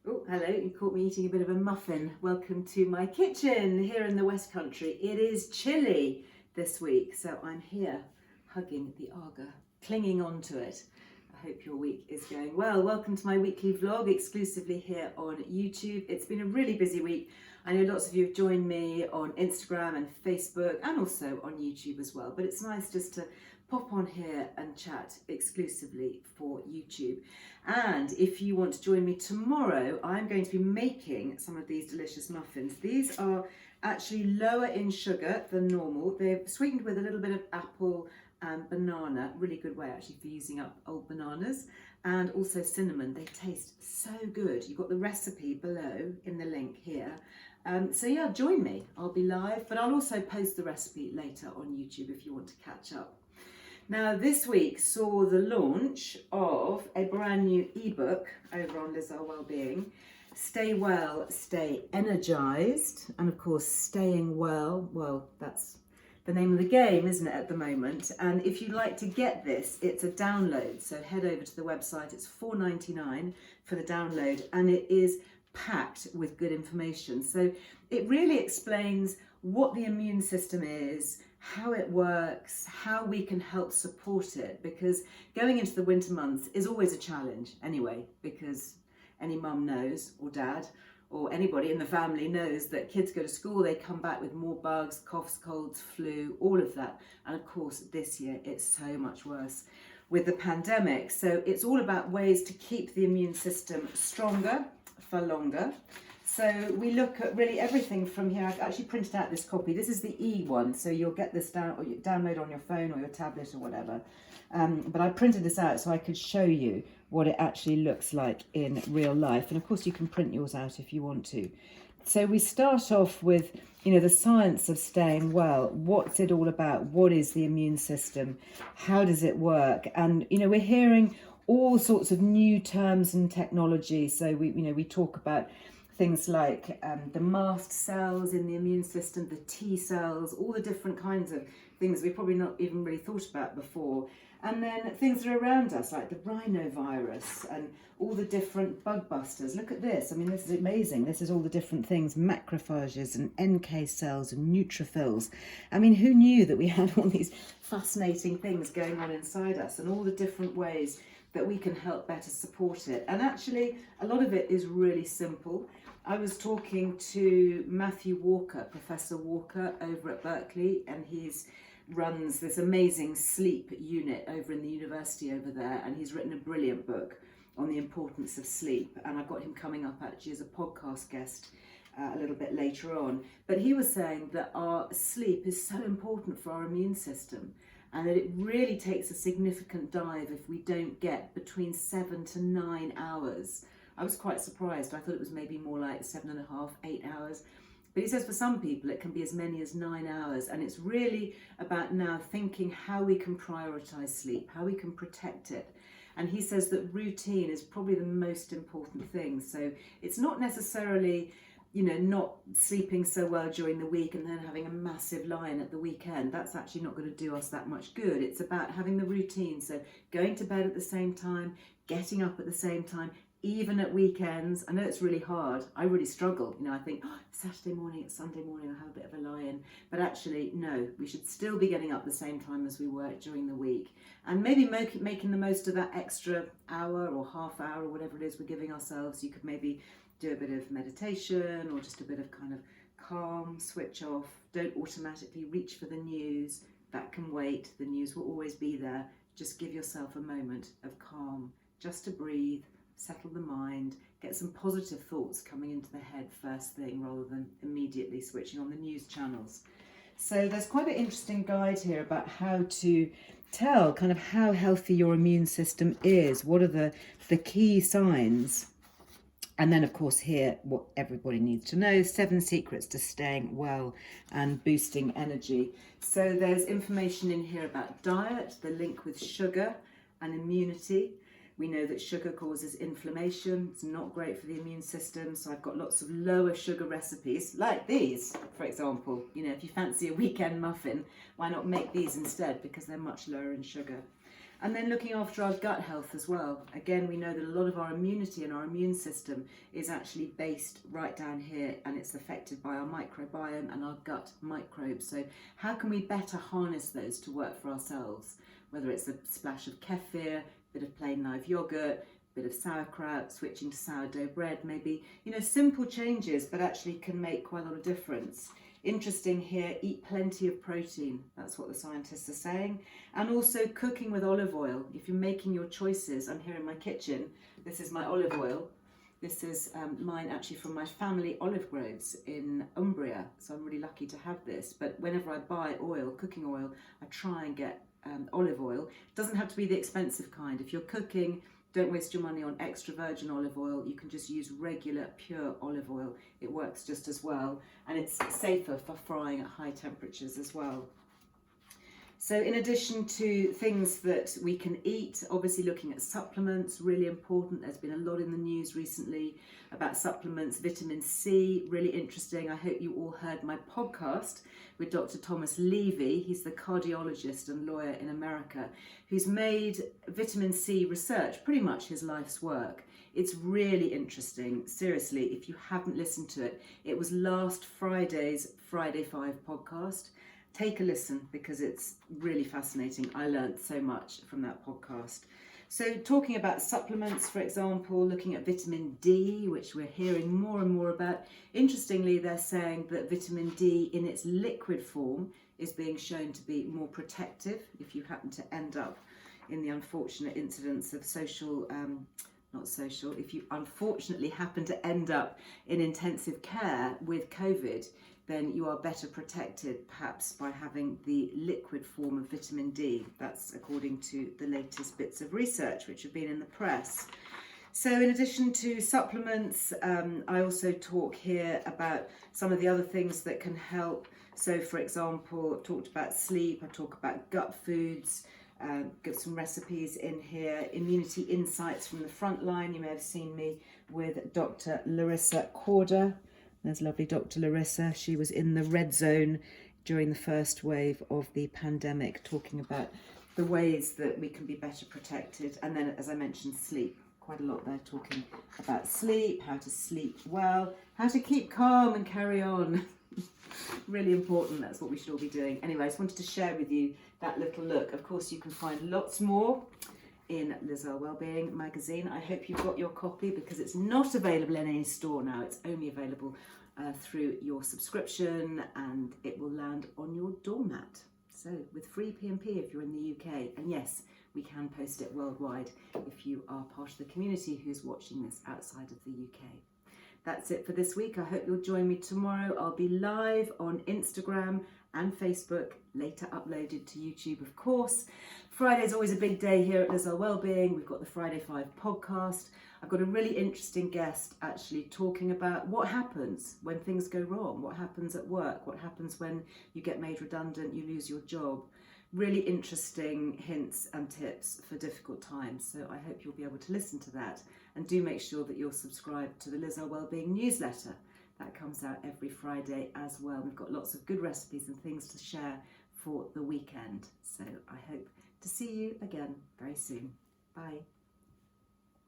Oh, hello, you caught me eating a bit of a muffin. Welcome to my kitchen here in the West Country. It is chilly this week, so I'm here hugging the Aga, clinging onto it. I hope your week is going well. Welcome to my weekly vlog, exclusively here on YouTube. It's been a really busy week. I know lots of you have joined me on Instagram and Facebook and also on YouTube as well, but it's nice just to pop on here and chat exclusively for YouTube. And if you want to join me tomorrow, I'm going to be making some of these delicious muffins. These are actually lower in sugar than normal. They're sweetened with a little bit of apple and banana. Really good way actually for using up old bananas. And also cinnamon. They taste so good. You've got the recipe below in the link here. So yeah, join me. I'll be live, but I'll also post the recipe later on YouTube if you want to catch up. Now, this week saw the launch of a brand new ebook over on Earle Wellbeing. Stay well, stay energized. And of course, staying well, that's the name of the game, isn't it, at the moment? And if you'd like to get this, it's a download. So head over to the website. It's $4.99 for the download, and it is packed with good information. So it really explains what the immune system is, how it works, how we can help support it, because going into the winter months is always a challenge anyway, because any mum knows, or dad, or anybody in the family knows that kids go to school, they come back with more bugs, coughs, colds, flu, all of that. And of course, this year it's so much worse with the pandemic. So it's all about ways to keep the immune system stronger for longer. So we look at really everything from here. I've actually printed out this copy. This is the E one, so you'll get this down or you download on your phone or your tablet or whatever. But I printed this out so I could show you what it actually looks like in real life. And of course you can print yours out if you want to. So we start off with, the science of staying well. What's it all about? What is the immune system? How does it work? And, we're hearing all sorts of new terms and technology. So we talk about things like the mast cells in the immune system, the T cells, all the different kinds of things we've probably not even really thought about before. And then things that are around us, like the rhinovirus and all the different bug busters. Look at this. I mean, this is amazing. This is all the different things, macrophages and NK cells and neutrophils. I mean, who knew that we had all these fascinating things going on inside us and all the different ways that we can help better support it? And actually, a lot of it is really simple. I was talking to Matthew Walker, Professor Walker over at Berkeley, and he's runs this amazing sleep unit over in the university over there, and he's written a brilliant book on the importance of sleep, and I've got him coming up actually as a podcast guest a little bit later on. But he was saying that our sleep is so important for our immune system, and that it really takes a significant dive if we don't get between 7 to 9 hours. I was quite surprised. I thought it was maybe more like 7.5, 8 hours. But he says for some people it can be as many as 9 hours, and it's really about now thinking how we can prioritise sleep, how we can protect it. And he says that routine is probably the most important thing. So it's not necessarily, not sleeping so well during the week and then having a massive lie-in at the weekend. That's actually not going to do us that much good. It's about having the routine. So going to bed at the same time, getting up at the same time, even at weekends. I know it's really hard. I really struggle. I think, it's Saturday morning, it's Sunday morning, I have a bit of a lie-in. But actually, no, we should still be getting up the same time as we work during the week. And maybe making the most of that extra hour or half hour or whatever it is we're giving ourselves. You could maybe do a bit of meditation or just a bit of kind of calm, switch off. Don't automatically reach for the news. That can wait. The news will always be there. Just give yourself a moment of calm, just to breathe, settle the mind, get some positive thoughts coming into the head first thing rather than immediately switching on the news channels. So there's quite an interesting guide here about how to tell kind of how healthy your immune system is. What are the key signs? And then, of course, here, what everybody needs to know, 7 secrets to staying well and boosting energy. So there's information in here about diet, the link with sugar and immunity. We know that sugar causes inflammation. It's not great for the immune system. So I've got lots of lower sugar recipes, like these, for example. If you fancy a weekend muffin, why not make these instead? Because they're much lower in sugar. And then looking after our gut health as well. Again, we know that a lot of our immunity and our immune system is actually based right down here, and it's affected by our microbiome and our gut microbes. So how can we better harness those to work for ourselves? Whether it's a splash of kefir, a bit of plain live yogurt, a bit of sauerkraut, switching to sourdough bread, maybe, simple changes, but actually can make quite a lot of difference. Interesting here, eat plenty of protein. That's what the scientists are saying. And also cooking with olive oil. If you're making your choices, I'm here in my kitchen. This is my olive oil. This is mine actually from my family olive groves in Umbria. So I'm really lucky to have this. But whenever I buy oil, cooking oil, I try and get olive oil. It doesn't have to be the expensive kind. If you're cooking, don't waste your money on extra virgin olive oil. You can just use regular pure olive oil. It works just as well, and it's safer for frying at high temperatures as well. So in addition to things that we can eat, obviously looking at supplements, really important. There's been a lot in the news recently about supplements. Vitamin C, really interesting. I hope you all heard my podcast with Dr. Thomas Levy. He's the cardiologist and lawyer in America who's made vitamin C research pretty much his life's work. It's really interesting. Seriously, if you haven't listened to it, it was last Friday's Friday 5 podcast. Take a listen because it's really fascinating. I learned so much from that podcast. So talking about supplements, for example, looking at vitamin D, which we're hearing more and more about. Interestingly, they're saying that vitamin D in its liquid form is being shown to be more protective if you happen to end up in the unfortunate incidents of if you unfortunately happen to end up in intensive care with COVID, then you are better protected perhaps by having the liquid form of vitamin D. That's according to the latest bits of research which have been in the press. So in addition to supplements, I also talk here about some of the other things that can help. So for example, I've talked about sleep, I talk about gut foods, give some recipes in here, immunity insights from the front line. You may have seen me with Dr. Larissa Corder. There's lovely Dr. Larissa. She was in the red zone during the first wave of the pandemic, talking about the ways that we can be better protected. And then, as I mentioned, sleep. Quite a lot there talking about sleep, how to sleep well, how to keep calm and carry on. Really important. That's what we should all be doing. Anyway, I just wanted to share with you that little look. Of course, you can find lots more in Earle Wellbeing magazine. I hope you've got your copy because it's not available in any store now. It's only available through your subscription, and it will land on your doormat. So with free P&P if you're in the UK. And yes, we can post it worldwide if you are part of the community who's watching this outside of the UK. That's it for this week. I hope you'll join me tomorrow. I'll be live on Instagram and Facebook, later uploaded to YouTube, of course. Friday's always a big day here at Earle Wellbeing. We've got the Friday 5 podcast. I've got a really interesting guest actually talking about what happens when things go wrong, what happens at work, what happens when you get made redundant, you lose your job. Really interesting hints and tips for difficult times. So I hope you'll be able to listen to that. And do make sure that you're subscribed to the Earle Wellbeing newsletter. That comes out every Friday as well. We've got lots of good recipes and things to share for the weekend. So I hope to see you again very soon. Bye.